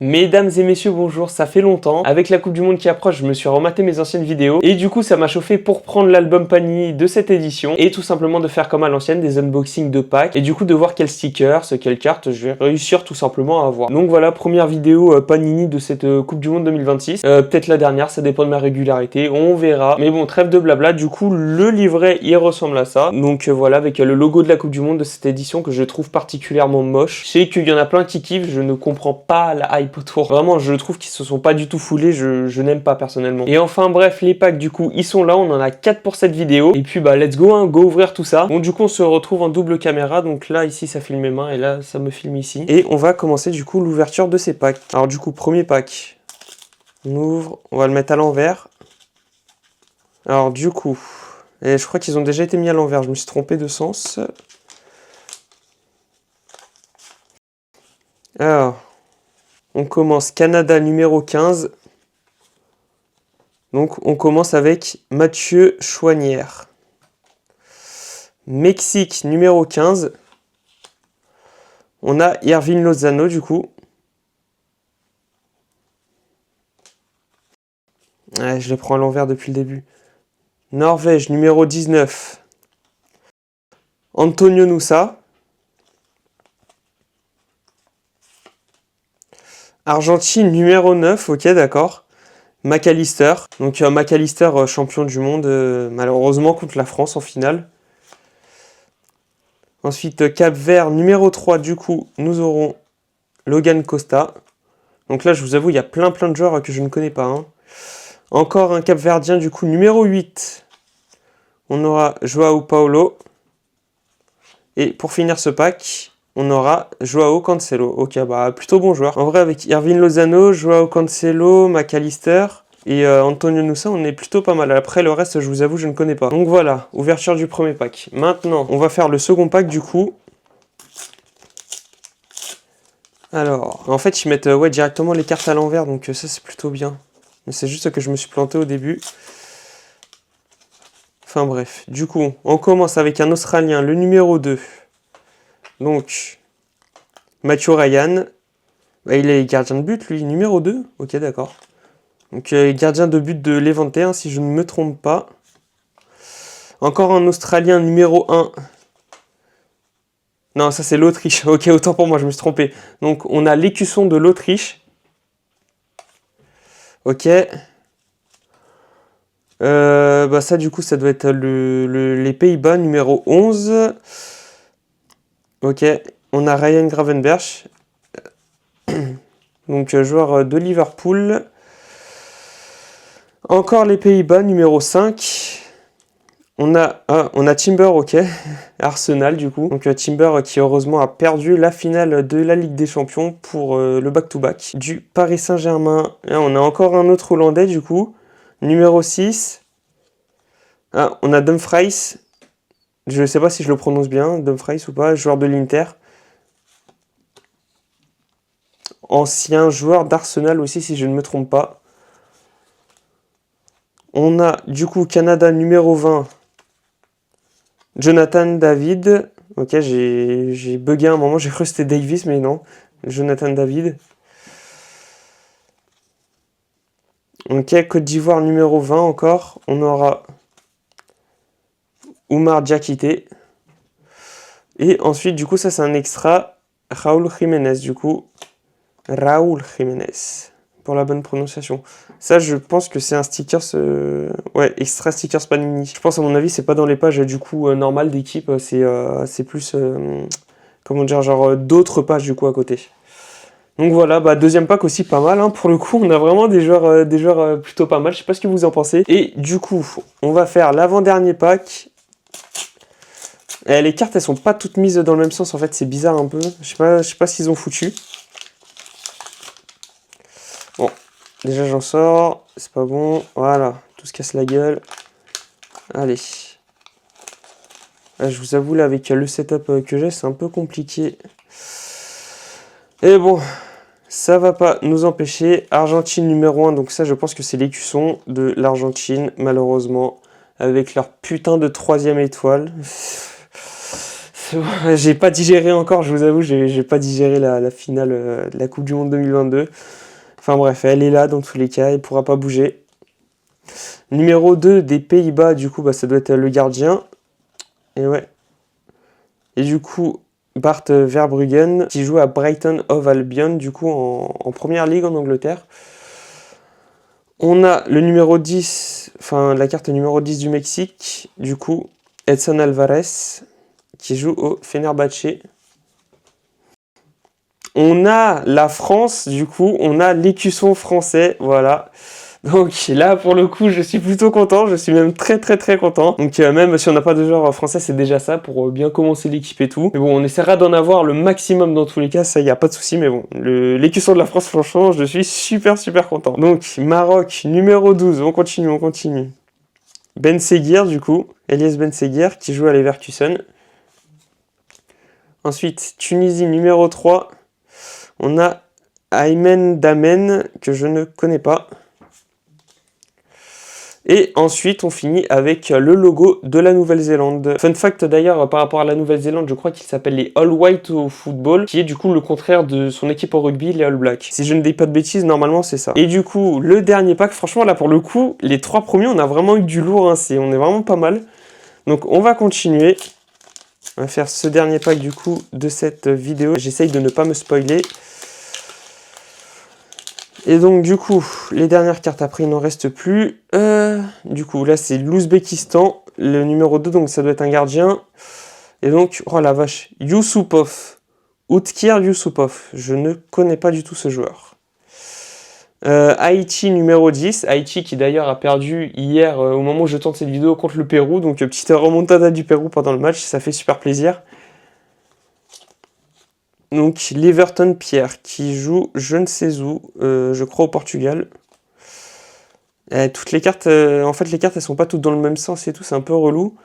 Mesdames et messieurs, bonjour, ça fait longtemps. Avec la Coupe du Monde qui approche, je me suis rematé mes anciennes vidéos. Et du coup, ça m'a chauffé pour prendre l'album Panini de cette édition. Et tout simplement de faire comme à l'ancienne, des unboxings de packs. Et du coup, de voir quels stickers, quelles cartes je vais réussir tout simplement à avoir. Donc voilà, première vidéo Panini de cette Coupe du Monde 2026. Peut-être la dernière, ça dépend de ma régularité, on verra. Mais bon, trêve de blabla, du coup, le livret, il ressemble à ça. Donc voilà, avec le logo de la Coupe du Monde de cette édition que je trouve particulièrement moche. Je sais qu'il y en a plein qui kiffent, je ne comprends pas la hype autour. Vraiment, je trouve qu'ils se sont pas du tout foulés, je n'aime pas personnellement. Et enfin bref, les packs du coup, ils sont là, on en a 4 pour cette vidéo. Et puis bah let's go, hein, go ouvrir tout ça. Bon du coup, on se retrouve en double caméra, donc là ici ça filme mes mains et là ça me filme ici. Et on va commencer du coup l'ouverture de ces packs. Alors du coup, premier pack, on ouvre, on va le mettre à l'envers. Alors du coup, et je crois qu'ils ont déjà été mis à l'envers, je me suis trompé de sens. Alors, on commence Canada numéro 15. Donc on commence avec Mathieu Choinière. Mexique numéro 15. On a Irving Lozano du coup. Ouais, je les prends à l'envers depuis le début. Norvège numéro 19. Antonio Nusa. Argentine numéro 9, ok d'accord. McAllister. Donc McAllister champion du monde malheureusement contre la France en finale. Ensuite Cap-Vert numéro 3 du coup nous aurons Logan Costa. Donc là je vous avoue il y a plein de joueurs que je ne connais pas. Hein. Encore un Cap-Verdien du coup numéro 8. On aura Joao Paulo. Et pour finir ce pack, on aura Joao Cancelo. Ok, bah plutôt bon joueur. En vrai, avec Irving Lozano, Joao Cancelo, McAllister et Antonio Nusa, on est plutôt pas mal. Après, le reste, je vous avoue, je ne connais pas. Donc voilà, ouverture du premier pack. Maintenant, on va faire le second pack du coup. Alors, en fait, ils mettent ouais, directement les cartes à l'envers, donc ça, c'est plutôt bien. Mais c'est juste que je me suis planté au début. Enfin bref, du coup, on commence avec un Australien, le numéro 2. Donc, Matthew Ryan. Bah, il est gardien de but, lui, numéro 2. Ok, d'accord. Donc, gardien de but de Levante, hein, si je ne me trompe pas. Encore un Australien numéro 1. Non, ça c'est l'Autriche. Ok, autant pour moi, je me suis trompé. Donc, on a l'écusson de l'Autriche. Ok. Bah ça, du coup, ça doit être les Pays-Bas, numéro 11. Ok. On a Ryan Gravenberch. Donc, joueur de Liverpool. Encore les Pays-Bas, numéro 5. On a Timber, ok. Arsenal, du coup. Donc Timber qui, heureusement, a perdu la finale de la Ligue des Champions pour le back-to-back du Paris Saint-Germain. Là, on a encore un autre Hollandais, du coup. Numéro 6. Ah, on a Dumfries. Je ne sais pas si je le prononce bien, Dumfries ou pas. Joueur de l'Inter. Ancien joueur d'Arsenal aussi, si je ne me trompe pas. On a, du coup, Canada numéro 20. Jonathan David, ok, j'ai bugué un moment, j'ai cru que c'était Davis, mais non, Jonathan David. Ok, Côte d'Ivoire numéro 20 encore, on aura Oumar Diakité. Et ensuite, du coup, ça c'est un extra, Raúl Jiménez, du coup, Raúl Jiménez, pour la bonne prononciation. Ça, je pense que c'est un sticker, ouais, extra stickers Panini. Je pense, à mon avis, c'est pas dans les pages, du coup, normales d'équipe, c'est plus, comment dire, genre d'autres pages, du coup, à côté. Donc voilà, bah deuxième pack aussi pas mal, hein. Pour le coup, on a vraiment des joueurs plutôt pas mal, je sais pas ce que vous en pensez. Et du coup, on va faire l'avant-dernier pack. Et les cartes, elles sont pas toutes mises dans le même sens, en fait, c'est bizarre un peu. Je sais pas ce qu'ils ont foutu. Bon, déjà j'en sors, c'est pas bon, voilà, tout se casse la gueule. Allez. Je vous avoue, là, avec le setup que j'ai, c'est un peu compliqué. Et bon, ça va pas nous empêcher. Argentine numéro 1, donc ça, je pense que c'est l'écusson de l'Argentine, malheureusement, avec leur putain de 3e étoile. j'ai pas digéré encore, je vous avoue, j'ai pas digéré la finale de la Coupe du Monde 2022. Enfin bref, elle est là dans tous les cas, elle pourra pas bouger. Numéro 2 des Pays-Bas, du coup, bah, ça doit être le gardien. Et ouais. Et du coup, Bart Verbruggen, qui joue à Brighton Hove Albion, du coup, en première ligue en Angleterre. On a le numéro 10, enfin la carte numéro 10 du Mexique, du coup, Edson Alvarez, qui joue au Fenerbahçe. On a la France, du coup, on a l'écusson français, voilà. Donc là, pour le coup, je suis plutôt content, je suis même très content. Donc même si on n'a pas de joueur français, c'est déjà ça pour bien commencer l'équipe et tout. Mais bon, on essaiera d'en avoir le maximum dans tous les cas, ça y a pas de souci. Mais bon, l'écusson de la France, franchement, je suis super content. Donc Maroc, numéro 12, on continue. Ben Seguir, du coup, Elias Ben Seguir, qui joue à Leverkusen. Ensuite, Tunisie, numéro 3, on a Aymen Damen, que je ne connais pas. Et ensuite, on finit avec le logo de la Nouvelle-Zélande. Fun fact d'ailleurs, par rapport à la Nouvelle-Zélande, je crois qu'il s'appelle les All White au football, qui est du coup le contraire de son équipe au rugby, les All Blacks. Si je ne dis pas de bêtises, normalement c'est ça. Et du coup, le dernier pack, franchement là pour le coup, les 3 premiers, on a vraiment eu du lourd, hein, on est vraiment pas mal. Donc on va continuer. On va faire ce dernier pack du coup de cette vidéo. J'essaye de ne pas me spoiler. Et donc du coup, les dernières cartes, après il n'en reste plus. Du coup, là c'est l'Ouzbékistan, le numéro 2, donc ça doit être un gardien. Et donc, oh la vache, Youssoupov, Outkir Youssoupov, je ne connais pas du tout ce joueur. Haïti numéro 10, Haïti qui d'ailleurs a perdu hier au moment où je tourne cette vidéo contre le Pérou. Donc petite remontada du Pérou pendant le match, ça fait super plaisir. Donc Leverton Pierre qui joue je ne sais où, je crois au Portugal. Toutes les cartes, en fait les cartes elles sont pas toutes dans le même sens et tout, c'est un peu relou.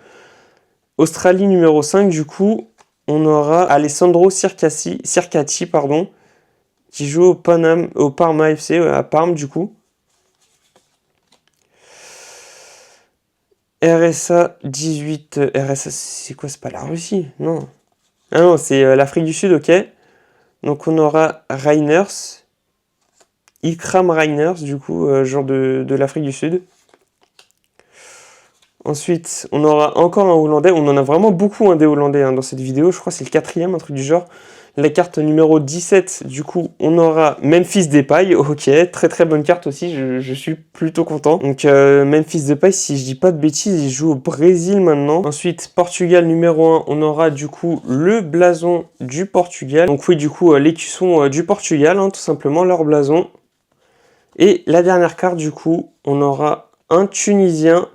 Australie numéro 5 du coup, on aura Alessandro Circati, pardon, qui joue au Parma FC, à Parme du coup. RSA 18, RSA c'est quoi, c'est pas la Russie, non. Ah non, c'est l'Afrique du Sud, ok. Donc on aura Reiners, Ikram Reiners, du coup, genre de l'Afrique du Sud. Ensuite, on aura encore un Hollandais. On en a vraiment beaucoup des Hollandais dans cette vidéo. Je crois que c'est le 4e, un truc du genre. La carte numéro 17, du coup, on aura Memphis Depay. Ok, très bonne carte aussi, je suis plutôt content. Donc Memphis Depay, si je dis pas de bêtises, il joue au Brésil maintenant. Ensuite, Portugal numéro 1, on aura du coup le blason du Portugal. Donc oui, du coup, l'écusson du Portugal, tout simplement, leur blason. Et la dernière carte, du coup, on aura un Tunisien,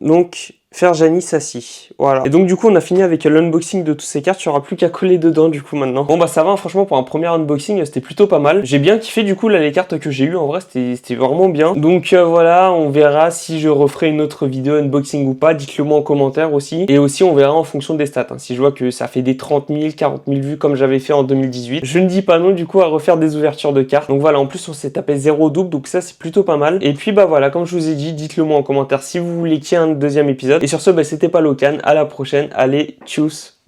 donc Ferjani Sassi. Voilà. Et donc du coup, on a fini avec l'unboxing de toutes ces cartes. Il n'y aura plus qu'à coller dedans du coup maintenant. Bon bah ça va, franchement, pour un premier unboxing, c'était plutôt pas mal. J'ai bien kiffé du coup là les cartes que j'ai eues. En vrai, c'était vraiment bien. Donc voilà, on verra si je referai une autre vidéo unboxing ou pas. Dites-le moi en commentaire aussi. Et aussi, on verra en fonction des stats. Si je vois que ça fait des 30 000, 40 000 vues comme j'avais fait en 2018. Je ne dis pas non du coup à refaire des ouvertures de cartes. Donc voilà, en plus on s'est tapé 0 double. Donc ça, c'est plutôt pas mal. Et puis bah voilà, comme je vous ai dit, dites-le moi en commentaire si vous voulez qu'il y ait un deuxième épisode. Et sur ce, bah, c'était pas Locan. À la prochaine. Allez, tchuss.